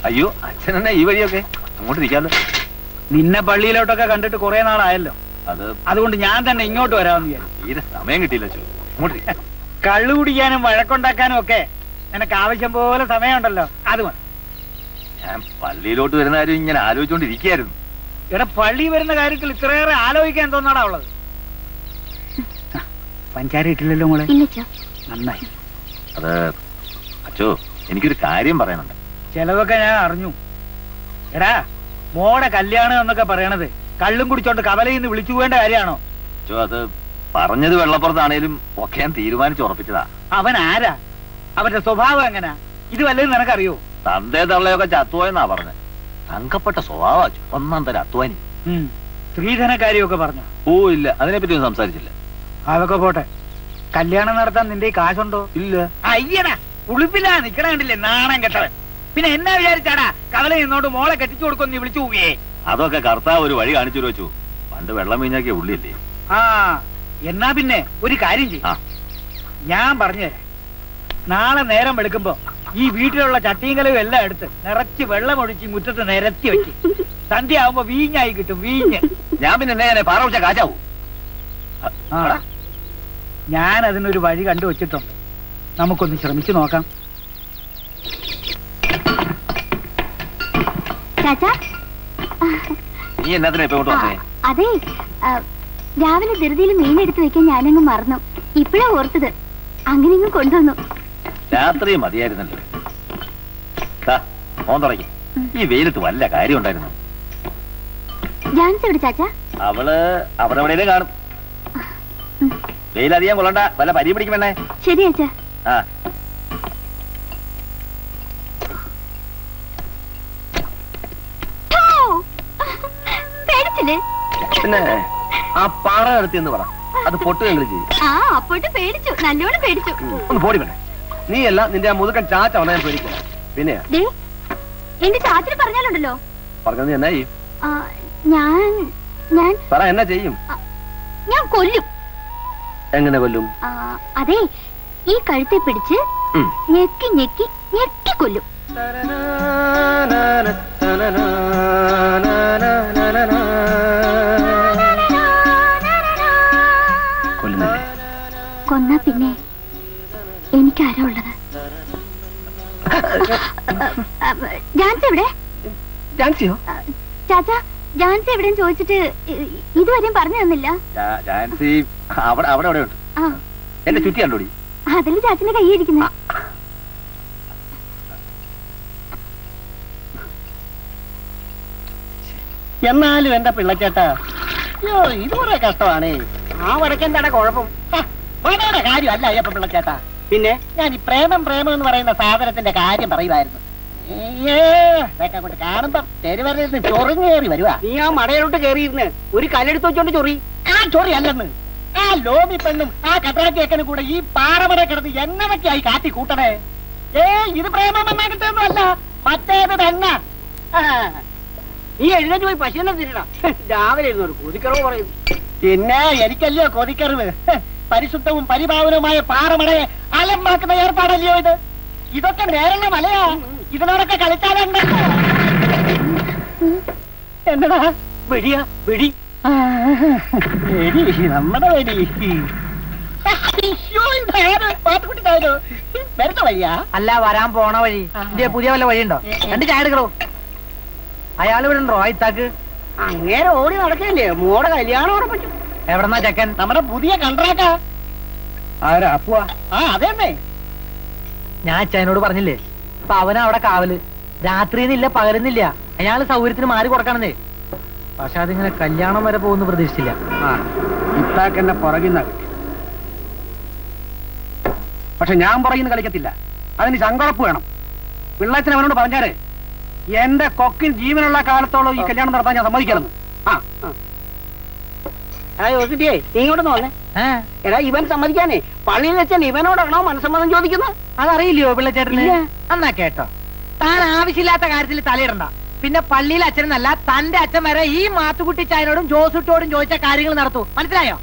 അയ്യോ അച്ഛനെന്നെ ഈ വഴിയൊക്കെ അങ്ങോട്ട് ഇരിക്കാലോ. നിന്നെ പള്ളിയിലോട്ടൊക്കെ കണ്ടിട്ട് കുറെ നാളായല്ലോ. അതുകൊണ്ട് ഞാൻ തന്നെ ഇങ്ങോട്ട് വരാമെന്ന് വിചാരിച്ചു. തീരെ സമയം കിട്ടിയില്ല അച്ഛോ. അങ്ങോട്ട് കള്ളു കുടിക്കാനും വഴക്കുണ്ടാക്കാനും ഒക്കെ നിനക്ക് ആവശ്യം പോലെ സമയമുണ്ടല്ലോ. അത് മതി. ഞാൻ പള്ളിയിലോട്ട് വരുന്ന കാര്യം ഇങ്ങനെ ആലോചിച്ചോണ്ടിരിക്കുകയായിരുന്നു. ഇവിടെ പള്ളി വരുന്ന കാര്യത്തിൽ ഇത്രയേറെ ആലോചിക്കാൻ തോന്നാടാ ഉള്ളത്. പഞ്ചാര ഇട്ടില്ലല്ലോ മോളെ? നന്നായി. അത് അച്ഛോ എനിക്കൊരു കാര്യം പറയാനുണ്ട്. ചെലവൊക്കെ ഞാൻ അറിഞ്ഞു. എടാ മോടെ കല്യാണം എന്നൊക്കെ പറയണത് കള്ളും കുടിച്ചോണ്ട് കവലയിൽ നിന്ന് വിളിച്ചു പോകേണ്ട കാര്യമാണോ? അച്ഛോ അത് പറഞ്ഞത് വെള്ളപ്പുറത്താണേലും ഒക്കെ ഞാൻ തീരുമാനിച്ചുറപ്പിച്ചതാ. അവൻ ആരാ? അവന്റെ സ്വഭാവം എങ്ങനാ? ഇത് വല്ലതും നിനക്കറിയോ? തന്തേ തള്ളയൊക്കെ ചത്തുപോയെന്നാ പറഞ്ഞത്. തങ്കപ്പെട്ട സ്വഭാവം അച്ഛോ, ഒന്നാം തരം അധ്വാനി. സ്ത്രീധനക്കാരിയൊക്കെ പറഞ്ഞു? ഓ ഇല്ല, അതിനെപ്പറ്റി ഒന്നും സംസാരിച്ചില്ല. അതൊക്കെ പോട്ടെ. കല്യാണം നടത്താൻ നിന്റെ കാശുണ്ടോ? ഇല്ല. അയ്യടാ ഉളുപ്പില്ലാ നിക്കണ കണ്ടില്ലേ നാണം കെട്ടവൻ. പിന്നെ എന്നാ വിചാരിച്ചാടാ കവല നിന്നോട് മോളെ കെട്ടിച്ചു കൊടുക്കൊന്ന് വിളിച്ചു പോവേ? അതൊക്കെ കർത്താവ് ഒരു വഴി കാണിച്ചു വെച്ചു. പണ്ട് വെള്ളം വീഞ്ഞാക്കിയ ഉള്ളില്ലേ. ആ എന്നാ പിന്നെ ഒരു കാര്യം ചെയ്യും. ഞാൻ പറഞ്ഞു തരാം. നാളെ നേരം വെളുക്കുമ്പോ ഈ വീട്ടിലുള്ള ചട്ടിയും കലവും എല്ലാം എടുത്ത് നിറച്ച് വെള്ളം ഒഴിച്ച് മുറ്റത്ത് നിരത്തി വെച്ച് സന്ധ്യ ആവുമ്പോ വീഞ്ഞായി കിട്ടും. വീഞ്ഞ് ഞാൻ പിന്നെ പാറ വെച്ച കാച്ചാവൂ. ഞാൻ അതിനൊരു വഴി കണ്ടുവച്ചിട്ടുണ്ട്. നമുക്കൊന്ന് ശ്രമിച്ചു നോക്കാം. നീ എന്നാത്തിനാ ഇപ്പൊ ഇങ്ങോട്ട് വന്നേ? അതെ, രാവിലെ ധൃതിയിൽ മീനെടുത്ത് വെക്കാൻ ഞാനങ്ങ് മറന്നു. ഇപ്പഴാ ഓർത്തത്. അങ്ങനെ കൊണ്ടുവന്നു. രാത്രി മതിയായിരുന്നല്ലോ. മോൻ തുടങ്ങി. ഈ വെയിലത്ത് വല്ല കാര്യം ഉണ്ടായിരുന്നു? ജാൻസി എവിടെ ചാച്ചാ? അവള് അവിടെ എവിടെയും കാണും. വെയിലധികം കൊള്ളണ്ട, വല്ല പരി പിടിക്കും വേണേ. ശരി അച്ഛാ. പിന്നെ ആ പാറ നടത്തി എന്ന് പറ. അത് പൊട്ട് ഞങ്ങൾ ചെയ്യും. പേടിച്ചു, നല്ലോണം പേടിച്ചു. ഒന്ന് പോടി വേണേ. നീ അല്ല നിന്റെ ആ മുതുക്കൻ ചാച്ച വന്നാൽ ഞാൻ പേടിക്കണം. പിന്നെ എന്റെ ചാച്ചിന് പറഞ്ഞാലുണ്ടല്ലോ. പറഞ്ഞത് നീ എന്നാ ചെയ്യും? ഞാൻ പറ, എന്നാ ചെയ്യും? ഞാൻ കൊല്ലും. എങ്ങനെ കൊല്ലും? അതെ, ഈ കഴുത്തെ പിടിച്ച് ഞെക്കി ഞെക്കി ഞെക്കി കൊല്ലും. കൊന്നാ പിന്നെ എനിക്കാരാ ഉള്ളത്? ജാൻസി എവിടെ? ജാൻസിയോ? ചാച്ചാ, ജാൻസി എവിടെയും ചോദിച്ചിട്ട് ഇതുവരെയും പറഞ്ഞു തന്നില്ല. ജാൻസി അവിടെ ഉണ്ട്. എന്റെ ചുറ്റി കണ്ടോടി. അതില് ചാച്ചന്റെ കൈയിരിക്കുന്ന. എന്നാലും എന്റെ പിള്ളച്ചേട്ടാ, ഇത് കുറെ കഷ്ടമാണേ. ആ വടക്കെന്താണ് കുഴപ്പം? വളരെ കാര്യമല്ല അയ്യപ്പ പിള്ളച്ചേട്ടാ. പിന്നെ ഞാൻ ഈ പ്രേമം എന്ന് പറയുന്ന സാധനത്തിന്റെ കാര്യം പറയുമായിരുന്നു. ഇതൊക്കെ കൊണ്ട് കാണുമ്പോ തെരുവരന്ന് ചൊറിഞ്ഞേറി വരുവാ. നീ ആ മടയിലോട്ട് കയറിയിരുന്ന് ഒരു കല്ലെടുത്ത് വെച്ചോണ്ട് ചൊറി. ആ ചൊറി അല്ലെന്ന്. ആ ലോബി പെണ്ണും ആ കട്ടാക്കിയേക്കനും കൂടെ ഈ പാറമട കിടന്ന് എന്നതൊക്കെയായി കാട്ടി കൂട്ടണേ. ഇത് പ്രേമം എന്നാകിട്ടൊന്നും അല്ല, മറ്റേത് തന്നെ. നീ എഴുന്നേറ്റ് പോയി പശുവിനെ തിരിടാ. രാവിലെ ഇരുന്നൊരു കൊതിക്കറവ് പറയുന്നു. പിന്നെ എനിക്കല്ലയോ കൊതിക്കറിവ്. പരിശുദ്ധവും പരിപാവനവുമായ പാറമടയെ അലമ്പാക്കുന്ന ഏർപ്പാടല്ലയോ ഇത്? ഇതൊക്കെ നേരള്ള മലയാ. ഇതിനോടൊക്കെ കളിച്ചാലുണ്ട്. എന്നടാ വെടിയാ? വെടി നമ്മുടെ വെടി. വരുന്ന വഴിയാ അല്ല, വരാൻ പോണ വഴി. പുതിയ വല്ല വഴിയുണ്ടോ? രണ്ട് ചായ എടുക്കണോ? അയാൾ ഇവിടെ ഉണ്ടോ? ഇത്താക്ക് അങ്ങേരെ ഓടി നടക്കല്ലേ. മോടെ കല്യാണം ഉറപ്പിച്ചു. എവിടെന്നാ ചെക്കൻ? നമ്മുടെ പുതിയ കൺട്രാക്ടാ. ആരാ? അപ്പുവാ? അതെന്നെ. ഞാൻ അച്ഛനോട് പറഞ്ഞില്ലേ, അപ്പൊ അവനവിടെ കാവല്. രാത്രിന്നില്ല പകരുന്നില്ല. അയാള് സൗകര്യത്തിന് മാറി കൊടുക്കണമെന്നേ. പക്ഷെ അതിങ്ങനെ കല്യാണം വരെ പോകുന്നു പ്രതീക്ഷിച്ചില്ല. ഇത്താക്കെന്നെ പുറകിൽ നിന്നാ. പക്ഷെ ഞാൻ പുറകിൽ നിന്ന് കളിക്കത്തില്ല. അതിന് ചങ്കുറപ്പ് വേണം. പിള്ളേച്ചൻ അവനോട് പറഞ്ഞാല് എന്റെ കൊക്കിൻ ജീവനുള്ള കാലത്തോളം ഈ കല്യാണം നടത്താൻ ഞാൻ സമ്മതിക്കണം. നീ ഇങ്ങോട്ട് നോന്നേ. എടാ, ഇവൻ സമ്മതിക്കാനേ പള്ളിയിൽ വെച്ചാൽ ഇവനോടാണോ മനസ്സമ്മതം ചോദിക്കുന്നത്? അതറിയില്ലയോ പിള്ളച്ചേട്ടന്? എന്നാ കേട്ടോ, താൻ ആവശ്യമില്ലാത്ത കാര്യത്തിൽ തലയിടണ്ട. പിന്നെ പള്ളിയിലെ അച്ഛനെന്നല്ല, തന്റെ അച്ഛൻ വരെ ഈ മാത്തുക്കുട്ടി ചായനോടും ജോസുട്ടോടും ചോദിച്ച കാര്യങ്ങൾ നടത്തൂ. മനസ്സിലായോ?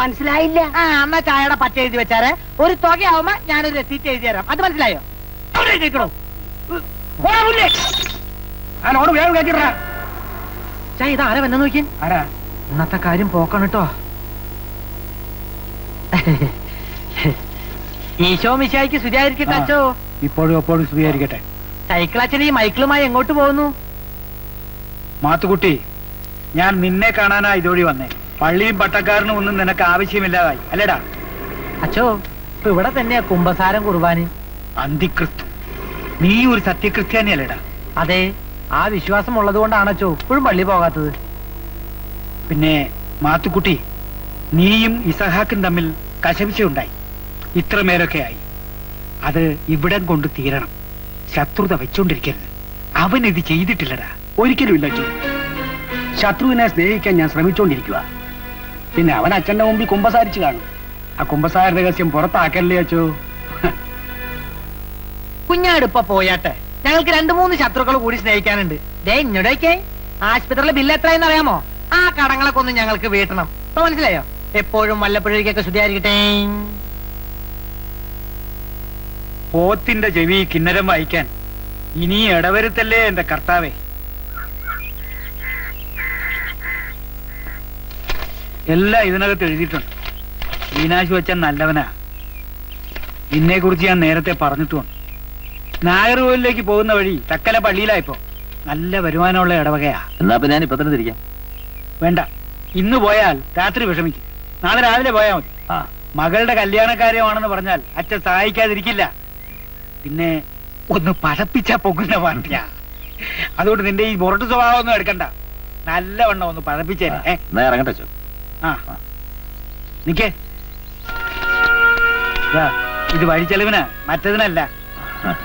മനസ്സിലായില്ല. എന്നാ ചായയുടെ പറ്റ എഴുതി വെച്ചാറ് ഒരു തുകയാവുമ്പോ ഞാനൊരു റെസീറ്റ് എഴുതി തരാം. അത് മനസ്സിലായോ? അവിടെ എഴുതിക്കണോ? ആ ലോഡ് വേഗം കയറ്റിടാ. ഇത് ആരാ വന്നെ നോക്കി? ആരാ? ഇന്നത്തെ കാര്യം പോക്കാണ് കേട്ടോ. ഈശോ മിശിഹായ്ക്ക് സ്തുതിയായിരിക്കട്ടെ അച്ചോ. ഇപ്പോഴും എപ്പോഴും സ്തുതിയായിരിക്കട്ടെ. സൈക്കിൾ അച്ഛൻ ഈ മൈക്കിളുമായി എങ്ങോട്ട് പോകുന്നു? മാത്തുക്കുട്ടി, ഞാൻ നിന്നെ കാണാനാ ഇതുവഴി വന്നേ. പള്ളിയും പട്ടക്കാരനും ഒന്നും നിനക്ക് ആവശ്യമില്ലാതായി അല്ലേടാ? അച്ചോ, ഇപ്പൊ ഇവിടെ തന്നെയാ കുമ്പസാരം കുർബാന്. അന്തിക്രിസ്തു, നീ ഒരു സത്യക്രിസ്ത്യാനിയല്ലേടാ? അതെ, ആ വിശ്വാസം ഉള്ളത് കൊണ്ടാണ് അച്ചോ ഇപ്പോഴും പള്ളി പോകാത്തത്. പിന്നെ മാത്തുക്കുട്ടി, നീയും ഇസഹാക്കും തമ്മിൽ കശപിശയുണ്ടായി. ഇത്രമേലൊക്കെ ആയി. അത് ഇവിടം കൊണ്ട് തീരണം. ശത്രുത വെച്ചോണ്ടിരിക്കരുത്. അവൻ ഇത് ചെയ്തിട്ടില്ലടാ. ഒരിക്കലും ഇല്ല അച്ഛൻ. ശത്രുവിനെ സ്നേഹിക്കാൻ ഞാൻ ശ്രമിച്ചോണ്ടിരിക്കുക. പിന്നെ അവൻ അച്ഛന്റെ മുമ്പിൽ കുമ്പസാരിച്ചു കാണും. ആ കുമ്പസാര രഹസ്യം പുറത്താക്കല്ലേ അച്ചോ? കുഞ്ഞാടിപ്പ പോയാട്ടെ. ഞങ്ങൾക്ക് 2-3 ശത്രുക്കൾ കൂടി സ്നേഹിക്കാനുണ്ട്. ഇങ്ങോട്ടേക്കേ ആശുപത്രിയിലെ ബില്ല് എത്രയെന്ന് അറിയാമോ? ആ കടങ്ങളൊക്കെ ഒന്ന് ഞങ്ങൾക്ക് വീട്ടണം. ഇപ്പൊ മനസ്സിലായോ? എപ്പോഴും വല്ലപ്പോഴേക്കൊക്കെ ശുദ്ധിയായിരിക്കട്ടെ. പോത്തിന്റെ ചെവി കിന്നരം വായിക്കാൻ ഇനി ഇടവരുത്തല്ലേ എന്റെ കർത്താവേ. എല്ലാം ഇതിനകത്ത് എഴുതിയിട്ടുണ്ട്. ഈനാശു വച്ചൻ നല്ലവനാ. നിന്നെ കുറിച്ച് ഞാൻ നേരത്തെ പറഞ്ഞിട്ടുമുണ്ട്. നായർകോവിലേക്ക് പോകുന്ന വഴി തക്കല പള്ളിയിലായിപ്പോ. നല്ല വരുമാനമുള്ള ഇടവകയാ. എന്നാ പിന്നെ ഞാൻ ഇപ്പൊ തന്നെ തിരിക്കാം. വേണ്ട, ഇന്ന് പോയാൽ രാത്രി വിഷമിക്കും. നാളെ രാവിലെ പോയാൽ മതി. മകളുടെ കല്യാണക്കാര്യമാണെന്ന് പറഞ്ഞാൽ അച്ഛൻ സഹായിക്കാതിരിക്കില്ല. പിന്നെ ഒന്ന് പഴപ്പിച്ചാ പൊങ്ങുന്ന പാർട്ടിയാ. അതുകൊണ്ട് നിന്റെ ഈ മുരട്ട് സ്വഭാവം ഒന്നും എടുക്കണ്ട. നല്ലവണ്ണം ഒന്ന് പഴപ്പിച്ചേ. ഇറങ്ങട്ടെ. ആ, നിക്കേ. ഇത് വഴിച്ചെലവിനാ, മറ്റതിനല്ല.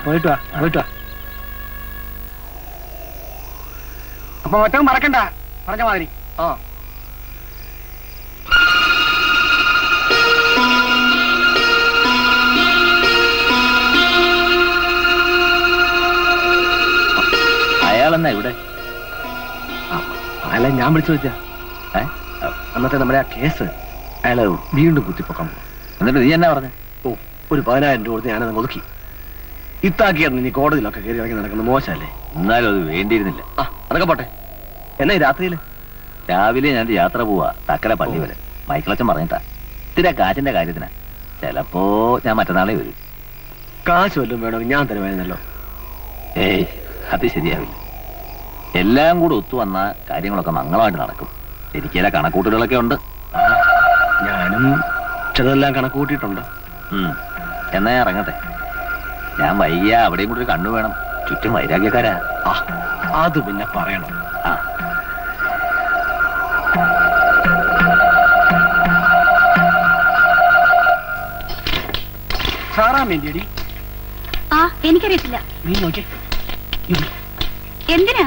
പോയിട്ട് വാ, പോയിട്ട് വാ. അപ്പൊ ഒറ്റവും മറക്കണ്ട, പറഞ്ഞ മാതിരി. അയാളെന്നാ ഇവിടെ? അയാളെ ഞാൻ വിളിച്ചു വെച്ചാ. അന്നത്തെ നമ്മുടെ ആ കേസ് അയാളെ വീണ്ടും കുത്തിപ്പൊക്കാൻ പോകും. എന്നിട്ട് നീ എന്നാ പറഞ്ഞേ? ഒരു 10,000 രൂപ ഞാനത് ഒതുക്കി. ഇത്താക്കിയായിരുന്നു നീ കോടതിയിലൊക്കെ കയറി ഇറങ്ങി നടക്കുന്നത്. മോശമല്ലേ? എന്നാലും അത് വേണ്ടിയിരുന്നില്ല. അതൊക്കെ പോട്ടെ. എന്നാ രാത്രിയില്? രാവിലെ ഞാൻ യാത്ര പോവാ തക്കല പള്ളി വരെ. മൈക്കിളച്ചൻ പറഞ്ഞിട്ടാ. ഇത്തിരി കാറ്റിന്റെ കാര്യത്തിനാ. ചിലപ്പോ ഞാൻ മറ്റന്നാളെ വരും. കാശ് വല്ലതും വേണമെങ്കിൽ ഞാൻ തരുമായിരുന്നല്ലോ. ഏയ്, അത് ശരിയാവില്ല. എല്ലാം കൂടെ ഒത്തു വന്ന കാര്യങ്ങളൊക്കെ മംഗളമായിട്ട് നടക്കും. എനിക്കേല കണക്കൂട്ടലുകളൊക്കെ ഉണ്ട്. ഞാനും ചിലതെല്ലാം കണക്ക് കൂട്ടിയിട്ടുണ്ട്. എന്നാ ഞാൻ ഇറങ്ങട്ടെ. ഞാൻ വൈകിയ അവിടെയും കൂടി ഒരു കണ്ണു വേണം. ചുറ്റും വൈരാഗ്യക്കാരാ. അത് പിന്നെ പറയണം. സാറാൻ വേണ്ടിയടി? എനിക്കറിയത്തില്ല. നീ നോക്കി എന്തിനാ?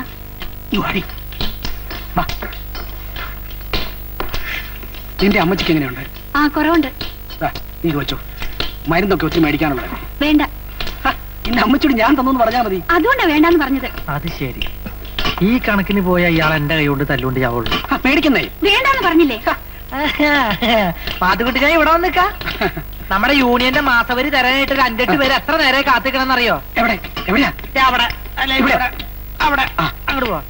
നിന്റെ അമ്മച്ചിക്ക് എങ്ങനെയുണ്ട്? കുറവുണ്ട്. നീ വെച്ചോ. മരുന്നൊക്കെ ഒത്തിരി മേടിക്കാനുള്ളത്. വേണ്ട, എന്റെ അമ്മച്ചിയോട് ഞാൻ തന്നു പറഞ്ഞാൽ മതി. അതുകൊണ്ടാ വേണ്ടാന്ന് പറഞ്ഞത്. അത് ശരി. ഈ കണക്കിന് പോയ ഇയാൾ എന്റെ കൈ കൊണ്ട് തല്ലുകൊണ്ട് ചാവുള്ളൂ. പേടിക്കുന്നേ. വേണ്ടാന്ന് പറഞ്ഞില്ലേ? പാത്തുകുട്ടി ഞാൻ ഇവിടെ വന്നിക്കാ. നമ്മുടെ യൂണിയന്റെ മാസവരി തരാനായിട്ട് ഒരു 5-8 പേര് എത്ര നേരെ കാത്തിക്കണമെന്നറിയോ? എവിടെ? എവിടെയാ? അവിടെ അല്ല, അവിടെ. അങ്ങോട്ട് പോവാ.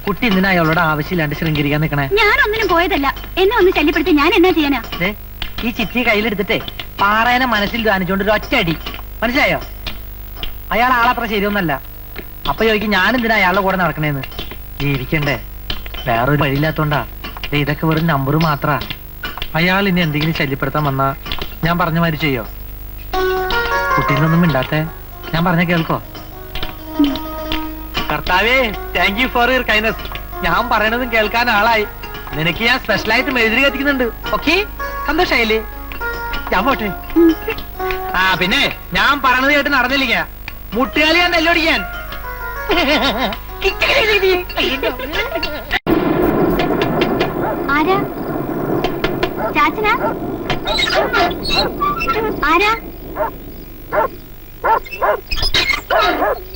കുട്ടി എന്തിനാ അയാളോട് ആവശ്യമില്ലാണ്ട് ശൃംഗരിക്കാൻ നിക്കണേ? ഞാനൊന്നിനും പോയതല്ല. എന്നെ ഒന്ന് ശല്യപ്പെടുത്തി ഞാൻ എന്നാ ചെയ്യാനാ? ഈ ചിറ്റി കയ്യിലെടുത്തിട്ടേ പാറേനെ മനസ്സിൽ ധ്യാനിച്ചോണ്ട് ഒരു ഒറ്റയടി. മനസ്സിലായോ? അയാൾ ആളത്ര ശരിയൊന്നല്ല. അപ്പൊ ചോദിക്കും ഞാനെന്തിനാ അയാളുടെ കൂടെ നടക്കണേന്ന്. ജീവിക്കണ്ടേ? വേറൊരു വഴിയില്ലാത്തോണ്ടാ. ഇതൊക്കെ വെറും നമ്പർ മാത്രാ. അയാൾ ഇനി എന്തെങ്കിലും ശല്യപ്പെടുത്താൻ വന്നാ ഞാൻ പറഞ്ഞ മാതിരി ചെയ്യോ? കുട്ടീനൊന്നും മിണ്ടാത്തെ. ഞാൻ പറഞ്ഞ കേൾക്കോ? കർത്താവേ, thank you for your kindness. ഞാൻ പറയണതും കേൾക്കാൻ ആളായി. നിനക്ക് ഞാൻ സ്പെഷ്യലായിട്ട് മെഴുതിരി കത്തിക്കുന്നുണ്ട്. ഓക്കെ, സന്തോഷായില്ലേ? ഞാൻ പോട്ടെ. പിന്നെ ഞാൻ പറയണത് കേട്ട് നടന്നില്ല. മുട്ടുകാലി ഞാൻ തല്ലോടിക്കാൻ. ആരാ? ചാച്ചനാ? ആരാ?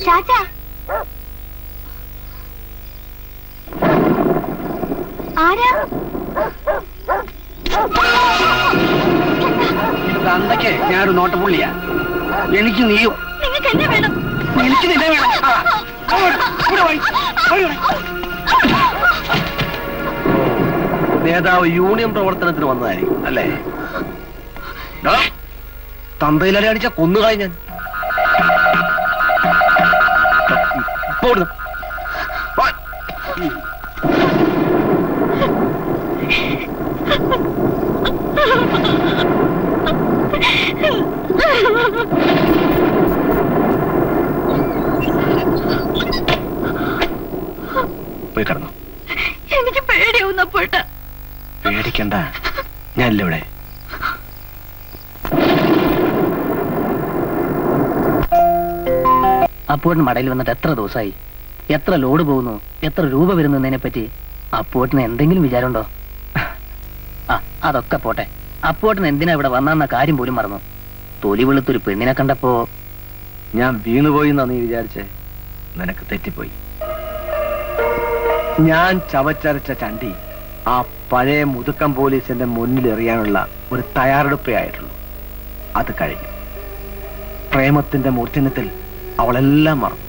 ചാച്ച? ആരാ? അന്തൊക്കെ ഞാനൊരു നോട്ടപ്പുള്ളിയാ. എനിക്ക് നീയും. നിങ്ങൾക്ക് എന്നെ വേണം. എനിക്ക് നിന്നെ വേണം. നേതാവ് യൂണിയൻ പ്രവർത്തനത്തിന് വന്നതായിരിക്കും അല്ലേ? തന്തയിലടി അടിച്ച കൊന്നുകളായി ഞാൻ. പോയി കിടന്നു. എനിക്ക് പേടിയാവുന്നപ്പോട്ട്. പേടിക്കണ്ട, ഞാനില്ല ഇവിടെ. അപ്പോട്ടിന് മടയിൽ വന്നിട്ട് എത്ര ദിവസമായി? എത്ര ലോഡ് പോകുന്നു, എത്ര രൂപ വരുന്നതിനെ പറ്റി അപ്പോട്ടിന് എന്തെങ്കിലും വിചാരമുണ്ടോ? ആ, അതൊക്കെ പോട്ടെ. അപ്പോട്ടിന് എന്തിനാ ഇവിടെ വന്ന കാര്യം പോലും മറന്നു. തൊലി വെളുത്തൊരു പെണ്ണിനെ കണ്ടപ്പോ ഞാൻ വീണുപോയി എന്നാ നീ വിചാരിച്ചേ? നിനക്ക് തെറ്റിപ്പോയി. ഞാൻ ചവച്ചരച്ച ചണ്ടി ആ പഴയ മുതുക്കം പോലീസിന്റെ മുന്നിൽ എറിയാനുള്ള ഒരു തയ്യാറെടുപ്പേ ആയിട്ടുള്ളൂ. അത് കഴിഞ്ഞു. പ്രേമത്തിന്റെ മൂർധന്യത്തിൽ അവളെല്ലാം മറന്നു.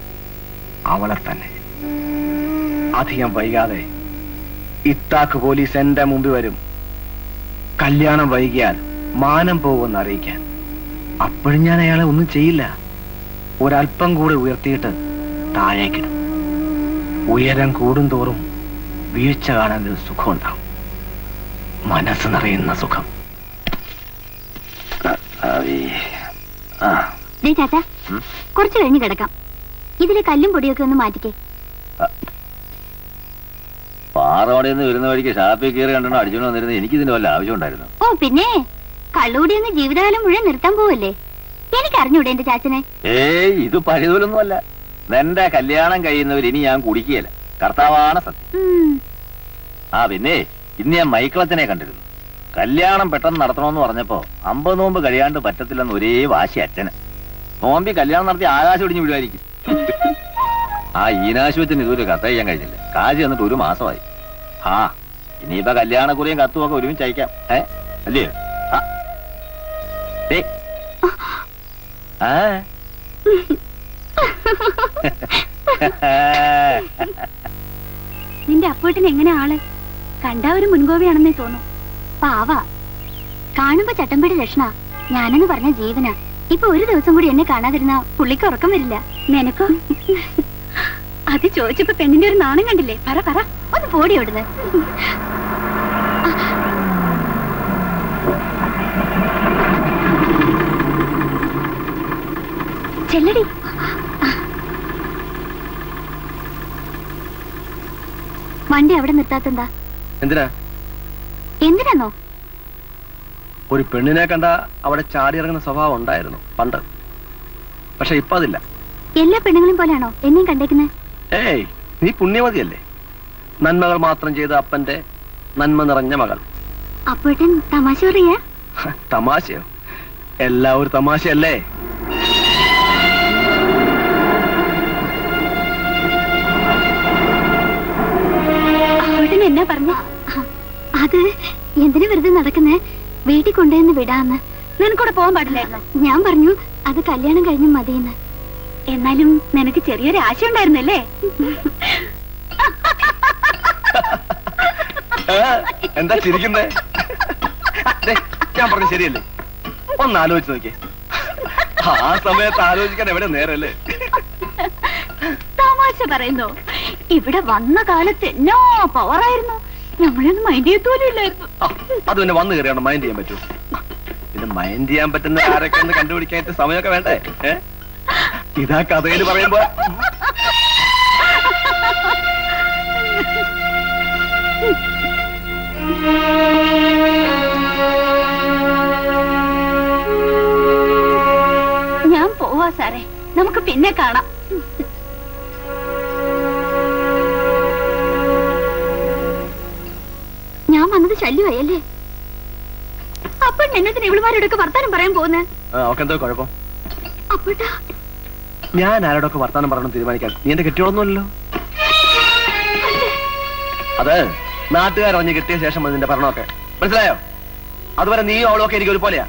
അവളെ തന്നെ. അധികം വൈകാതെ ഇത്താക്ക് പോലീസ് എന്റെ മുമ്പിൽ വരും. കല്യാണം വൈകിയാൽ മാനം പോകുമെന്ന് അറിയിക്കാൻ. അപ്പോഴും ഞാൻ അയാളെ ഒന്നും ചെയ്യില്ല. ഒരല്പം കൂടെ ഉയർത്തിയിട്ട് താഴേക്കിടും. ഉയരം കൂടുന്തോറും വീഴ്ച കാണാൻ ഒരു സുഖം ഉണ്ടാവും. മനസ്സ് നിറയുന്ന സുഖം. ചാച്ചാ, കുറച്ച് കഴിഞ്ഞ് കിടക്കാം. ഇതിലെ കല്ലും പൊടിയൊക്കെ ഒന്ന് മാറ്റിക്കേ. പാറോടെ നിന്ന് വരുന്ന വഴിക്ക് ഷാപ്പിൽ കയറി കണ്ടോ അടിച്ചോണ്ട് വന്നിരുന്നത് എനിക്ക് ഇതിന്റെ വല്ല ആവശ്യം ഉണ്ടായിരുന്നു. ഓ പിന്നെ, കള്ളുകൂടി ഒന്ന് ജീവിതകാലം മുഴുവൻ നിർത്താൻ പോവല്ലേ? എനിക്ക് അറിഞ്ഞൂടെ എന്റെ ചാച്ചനെ? ഏയ്, ഇത് പഴയതൊലൊന്നും അല്ല. എന്റെ കല്യാണം കഴിയുന്നവർ ഇനി ഞാൻ കുടിക്കുകയല്ല. കർത്താവാണ് സത്യം. ആ പിന്നെ, ഇന്ന് ഞാൻ മൈക്കിളച്ചനെ കണ്ടിരുന്നു. കല്യാണം പെട്ടെന്ന് നടത്തണമെന്ന് പറഞ്ഞപ്പോ 50 നോമ്പ് കഴിയാണ്ട് പറ്റത്തില്ലെന്ന് ഒരേ വാശി അച്ഛന്. നോമ്പി കല്യാണം നടത്തി ആകാശം ഒടിഞ്ഞു വിടുമായിരിക്കും. ആ ഈനാശുപത്രിന് ഇതുവരെ കത്ത് ചെയ്യാൻ കഴിഞ്ഞില്ല. കാശ് എന്നിട്ട് 1 മാസമായി. ആ, ഇനിയിപ്പോ കല്യാണക്കുറിയും കത്തും ഒക്കെ ഒരുമിച്ച് അയക്കാം. അല്ലയോ? നിന്റെ അപ്പോട്ടിന് എങ്ങനെ ആള്? കണ്ടാ ഒരു മുൻകോപിയാണെന്നേ തോന്നും. പാവ. കാണുമ്പോ ചട്ടമ്പിയുടെ ലക്ഷണ. ഞാനെന്ന് പറഞ്ഞ ജീവനാ. ഇപ്പൊ ഒരു ദിവസം കൂടി എന്നെ കാണാതിരുന്ന പുള്ളിക്ക് ഉറക്കം വരില്ല. നിനക്കോ? അത് ചോദിച്ചപ്പോ പെണ്ണിന്റെ ഒരു നാണം കണ്ടില്ലേ? പറ പറ, ഒന്ന് പോടി ഓടുന്നത്. ചെല്ലടി. വണ്ടി അവിടെ നിർത്താത്തെന്താ? എന്തിനാന്നോ? ഒരു പെണ്ണിനെ കണ്ട അവിടെ ചാടി ഇറങ്ങുന്ന സ്വഭാവം ഉണ്ടായിരുന്നു പണ്ട്. പക്ഷെ ഇപ്പൊ അതില്ല. എല്ലാ പെണ്ണുങ്ങളും പോലെയാണോ എന്നെയും കണ്ടേക്കുന്നത്? ഏയ്, നീ പുണ്യമതിയല്ലേ. നന്മകൾ മാത്രം ചെയ്ത അപ്പന്റെ നന്മ നിറഞ്ഞ മകൾ. അപ്പോട്ടൻ തമാശ പറയാ? തമാശയോ? എല്ലാവരും തമാശയല്ലേ? അപ്പോട്ടൻ എന്നാ പറഞ്ഞ? അത് എന്തിനു വെറുതെ നടക്കുന്നേ? വീട്ടിൽ കൊണ്ടുവന്ന് വിടാന്ന്. നിനക്കൂടെ പോകാൻ പാടില്ലായിരുന്നു. ഞാൻ പറഞ്ഞു അത് കല്യാണം കഴിഞ്ഞു മതിയെന്ന്. എന്നാലും നിനക്ക് ചെറിയൊരു ആശ ഉണ്ടായിരുന്നല്ലേ? എന്താ ചിരിക്കുന്നേ? ഞാൻ പറഞ്ഞു ശരിയല്ലേ? ഒന്ന് ആലോചിച്ച് നോക്കിയേ. ആ സമയത്ത് ആലോചിക്കാൻ എവിടെ നേരല്ലേ? തമാശ പറയുന്നു. ഇവിടെ വന്ന കാലത്ത് എന്നോ പവറായിരുന്നു. നമ്മളൊന്നും മൈൻഡ് ചെയ്യത്തോലും ഇല്ലായിരുന്നു. അത് പിന്നെ വന്നു കയറിയാണ് മൈൻഡ് ചെയ്യാൻ പറ്റൂ. പിന്നെ മൈൻഡ് ചെയ്യാൻ പറ്റുന്ന ആരൊക്കെ ഒന്ന് കണ്ടുപിടിക്കാനായിട്ട് സമയമൊക്കെ വേണ്ടേ? ഇതാ കഥയിൽ പറയുമ്പോ ഞാൻ പോവാ സാറേ, നമുക്ക് പിന്നെ കാണാം. ഞാൻ വന്നത് ശല്യമായല്ലേ? അപ്പൊ എന്നത്തിന് ഇവളുമാരോടൊക്കെ വർത്താനം പറയാൻ പോകുന്നേ? എന്തോ കുഴപ്പം? അപ്പോട്ടാ ഞാൻ ആരോടൊക്കെ വർത്താനം പറയണം തീരുമാനിക്കാൻ നീ എന്റെ കെട്ടിയോളൊന്നുമല്ലോ. അത് നാട്ടുകാരറിഞ്ഞ് കിട്ടിയ ശേഷം നിന്റെ പറഞ്ഞൊക്കെ മനസ്സിലായോ? അതുവരെ നീയും അവളൊക്കെ എനിക്ക് ഒരുപോലെയാ.